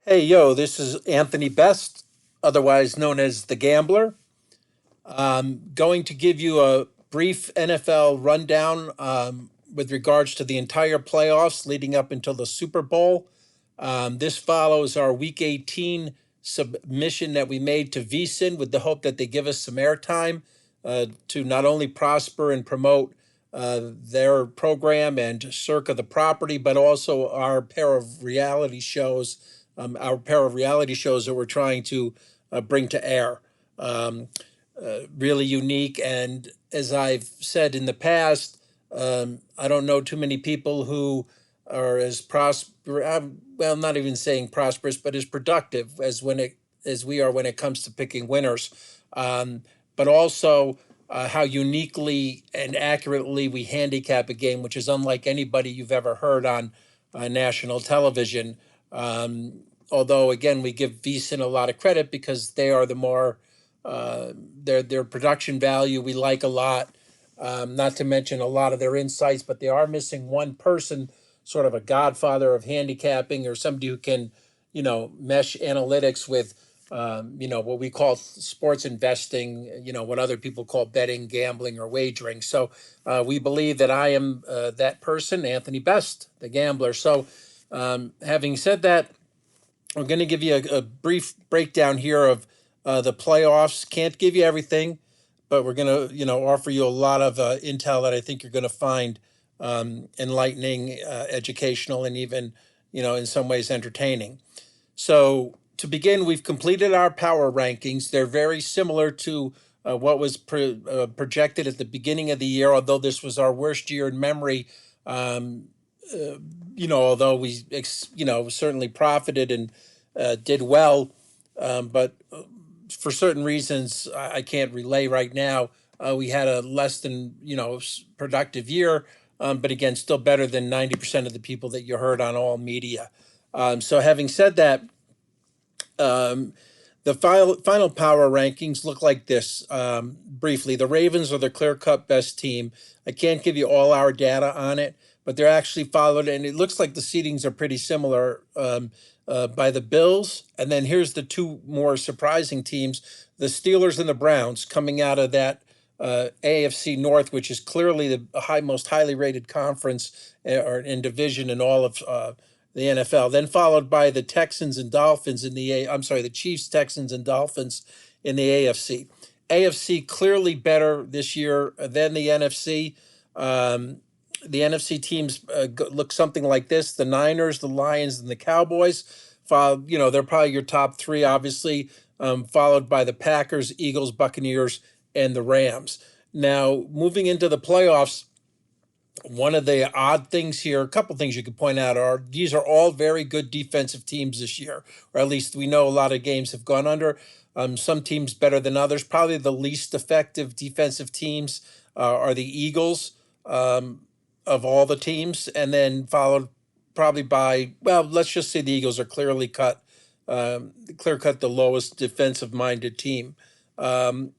Hey, yo, this is Anthony Best, otherwise known as The Gambler. Going to give you a brief NFL rundown with regards to the entire playoffs leading up until the Super Bowl. This follows our Week 18 submission that we made to VSiN with the hope that they give us some airtime to not only prosper and promote their program and Circa the property, but also our pair of reality shows that we're trying to bring to air. Um, really unique. And as I've said in the past, I don't know too many people who are as well, not even saying prosperous, but as productive as we are when it comes to picking winners. Um, but also how uniquely and accurately we handicap a game, which is unlike anybody you've ever heard on national television. Um, Although again, we give VSiN a lot of credit because they are the more their production value we like a lot. Not to mention a lot of their insights, but they are missing one person, sort of a godfather of handicapping or somebody who can, mesh analytics with, what we call sports investing, what other people call betting, gambling, or wagering. So we believe that I am that person, Anthony Best, the gambler. So having said that, I'm going to give you a brief breakdown here of the playoffs. Can't give you everything, but we're going to, offer you a lot of intel that I think you're going to find enlightening, educational, and even, in some ways entertaining. So to begin, we've completed our power rankings. They're very similar to what was projected at the beginning of the year, although this was our worst year in memory. Um, Although we, certainly profited and did well, but for certain reasons I can't relay right now. We had a less than productive year, but again, still better than 90% of the people that you heard on all media. So, having said that, um, the final power rankings look like this. Briefly, the Ravens are the clear cut best team. I can't give you all our data on it, but they're actually followed, and it looks like the seedings are pretty similar by the Bills. And then here's the two more surprising teams: the Steelers and the Browns, coming out of that AFC North, which is clearly the most highly rated conference or in division in all of the NFL. Then followed by the Texans and Dolphins in the Chiefs, Texans, and Dolphins in the AFC. AFC clearly better this year than the NFC. Um, the NFC teams look something like this: the Niners, the Lions, and the Cowboys. They're probably your top three, obviously, followed by the Packers, Eagles, Buccaneers, and the Rams. Now, moving into the playoffs, one of the odd things here, a couple things you could point out are these are all very good defensive teams this year, or at least we know a lot of games have gone under. Some teams better than others. Probably the least effective defensive teams are the Eagles of all the teams, and then followed probably by, well, let's just say the Eagles are clear cut the lowest defensive minded team. Um,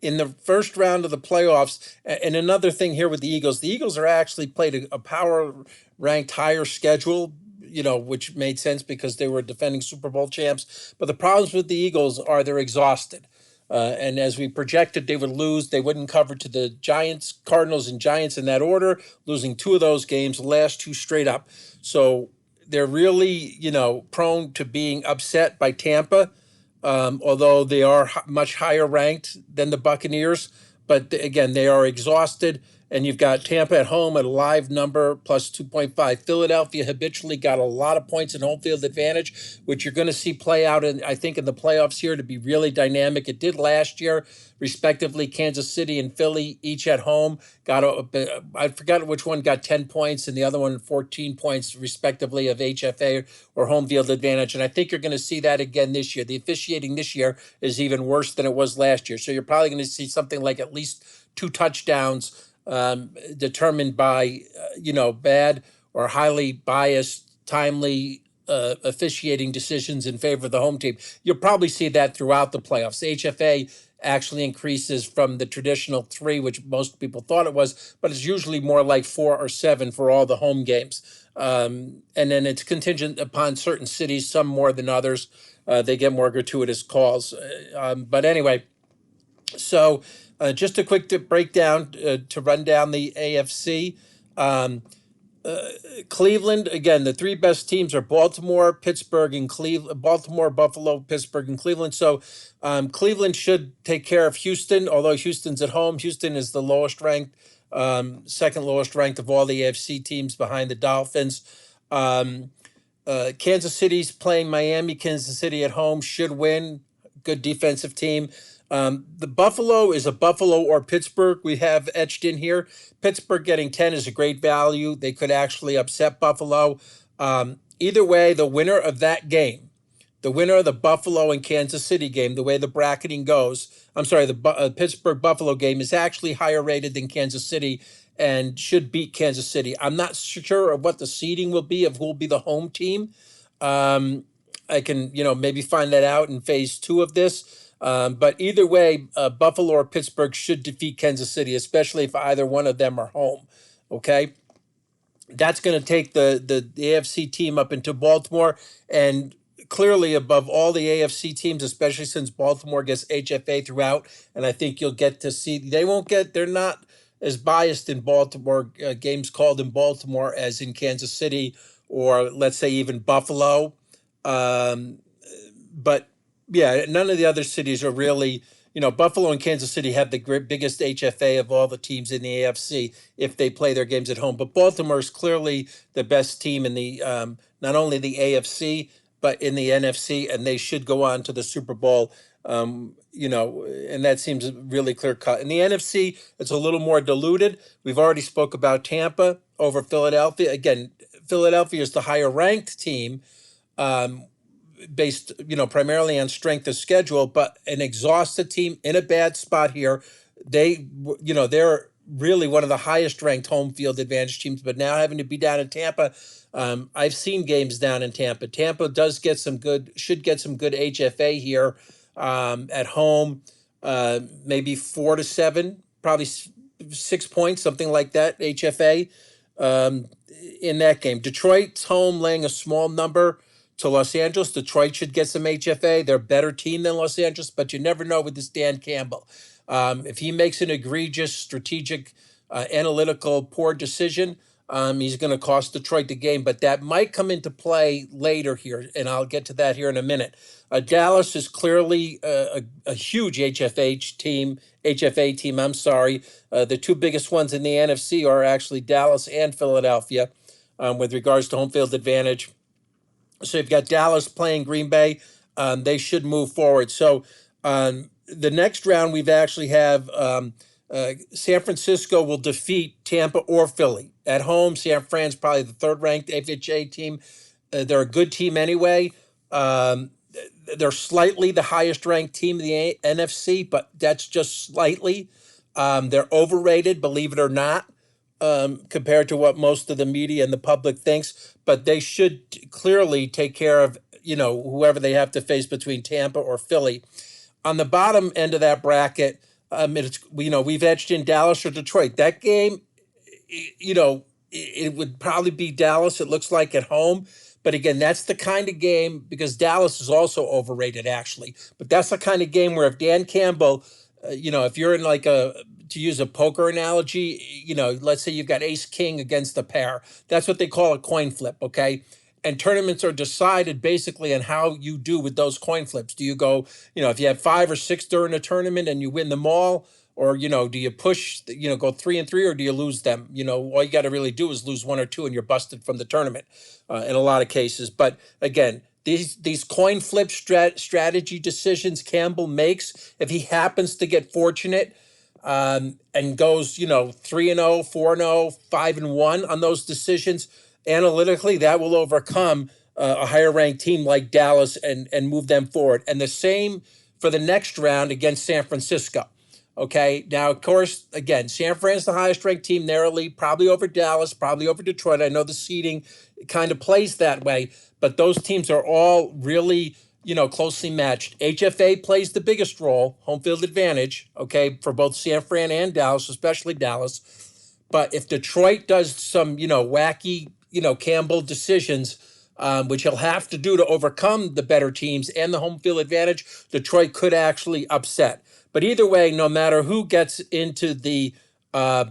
in the first round of the playoffs. And another thing here with the Eagles are actually played a power ranked higher schedule, which made sense because they were defending Super Bowl champs. But the problems with the Eagles are they're exhausted. And as we projected, they would lose. They wouldn't cover to the Giants, Cardinals, and Giants in that order, losing two of those games, the last two straight up. So they're really, prone to being upset by Tampa, although they are much higher ranked than the Buccaneers. But again, they are exhausted. And you've got Tampa at home at a live number plus 2.5. Philadelphia habitually got a lot of points in home field advantage, which you're going to see play out I think, in the playoffs here to be really dynamic. It did last year, respectively. Kansas City and Philly each at home I forgot which one got 10 points and the other one 14 points, respectively, of HFA or home field advantage. And I think you're going to see that again this year. The officiating this year is even worse than it was last year. So you're probably going to see something like at least two touchdowns determined by bad or highly biased, timely officiating decisions in favor of the home team. You'll probably see that throughout the playoffs. HFA actually increases from the traditional three, which most people thought it was, but it's usually more like 4 or 7 for all the home games. And then it's contingent upon certain cities, some more than others. They get more gratuitous calls. But anyway, so just a quick breakdown to run down the AFC. Um, Cleveland, again, the three best teams are Baltimore, Pittsburgh, and Cleveland. Baltimore, Buffalo, Pittsburgh, and Cleveland. So Cleveland should take care of Houston, although Houston's at home. Houston is the lowest ranked, second lowest ranked of all the AFC teams behind the Dolphins. Um, Kansas City's playing Miami. Kansas City at home should win. Good defensive team. The Buffalo is a Buffalo or Pittsburgh we have etched in here. Pittsburgh getting 10 is a great value. They could actually upset Buffalo. Either way, the winner of that game, the winner of the Buffalo and Kansas City game, the way the bracketing goes, I'm sorry, the Pittsburgh Buffalo game is actually higher rated than Kansas City and should beat Kansas City. I'm not sure of what the seeding will be, of who will be the home team. I can, maybe find that out in phase two of this. But either way, Buffalo or Pittsburgh should defeat Kansas City, especially if either one of them are home. Okay. That's going to take the AFC team up into Baltimore and clearly above all the AFC teams, especially since Baltimore gets HFA throughout. And I think you'll get to see, they're not as biased in Baltimore, games called in Baltimore as in Kansas City or let's say even Buffalo. Um, but yeah, none of the other cities are really, Buffalo and Kansas City have the biggest HFA of all the teams in the AFC if they play their games at home. But Baltimore is clearly the best team in the not only the AFC but in the NFC, and they should go on to the Super Bowl. And that seems really clear cut. In the NFC, it's a little more diluted. We've already spoke about Tampa over Philadelphia. Again, Philadelphia is the higher ranked team. Based, primarily on strength of schedule, but an exhausted team in a bad spot here. They're really one of the highest ranked home field advantage teams, but now having to be down in Tampa, I've seen games down in Tampa. Tampa should get some good HFA here at home, maybe 4-7, probably 6 points, something like that, HFA in that game. Detroit's home laying a small number to Los Angeles. Detroit should get some HFA. They're a better team than Los Angeles, but you never know with this Dan Campbell. If he makes an egregious, strategic, analytical, poor decision, he's going to cost Detroit the game. But that might come into play later here, and I'll get to that here in a minute. Dallas is clearly a huge HFA team. I'm sorry. The two biggest ones in the NFC are actually Dallas and Philadelphia with regards to home field advantage. So you've got Dallas playing Green Bay. They should move forward. So the next round, we've actually have San Francisco will defeat Tampa or Philly. At home, San Fran's probably the third-ranked FHA team. They're a good team anyway. They're slightly the highest-ranked team in the NFC, but that's just slightly. They're overrated, believe it or not. Compared to what most of the media and the public thinks, but they should clearly take care of, whoever they have to face between Tampa or Philly. On the bottom end of that bracket, we've etched in Dallas or Detroit. That game, it would probably be Dallas, it looks like, at home. But again, that's the kind of game, because Dallas is also overrated, actually. But that's the kind of game where if Dan Campbell, if you're in to use a poker analogy, let's say you've got ace king against a pair. That's what they call a coin flip, okay? And tournaments are decided basically on how you do with those coin flips. Do you go, if you have 5 or 6 during a tournament and you win them all, or, do you push, go 3 and 3, or do you lose them? All you got to really do is lose 1 or 2 and you're busted from the tournament in a lot of cases. But again, these coin flip strategy decisions Campbell makes, if he happens to get fortunate, and goes, 3-0, 4-0, 5-1 on those decisions, analytically, that will overcome a higher ranked team like Dallas and move them forward. And the same for the next round against San Francisco. Okay, now, of course, again, San Fran's the highest ranked team narrowly, probably over Dallas, probably over Detroit. I know the seeding kind of plays that way, but those teams are all really, closely matched. HFA plays the biggest role, home field advantage, okay, for both San Fran and Dallas, especially Dallas. But if Detroit does some, wacky Campbell decisions, which he'll have to do to overcome the better teams and the home field advantage, Detroit could actually upset. But either way, no matter who gets into the uh,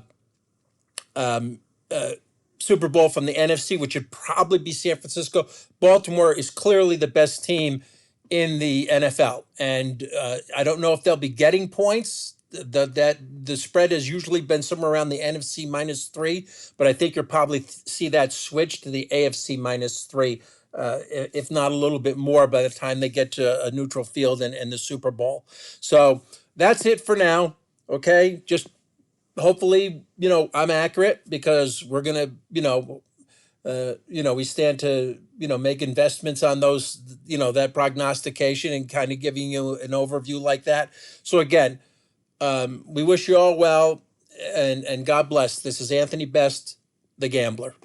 um, uh, Super Bowl from the NFC, which would probably be San Francisco, Baltimore is clearly the best team in the NFL. And I don't know if they'll be getting points. The spread has usually been somewhere around the NFC -3, but I think you'll probably see that switch to the AFC -3, if not a little bit more by the time they get to a neutral field and the Super Bowl. So that's it for now. Okay, just hopefully, I'm accurate because we're gonna, we stand to, make investments on those, that prognostication and kind of giving you an overview like that. So again, we wish you all well and God bless. This is Anthony Best, the Gambler.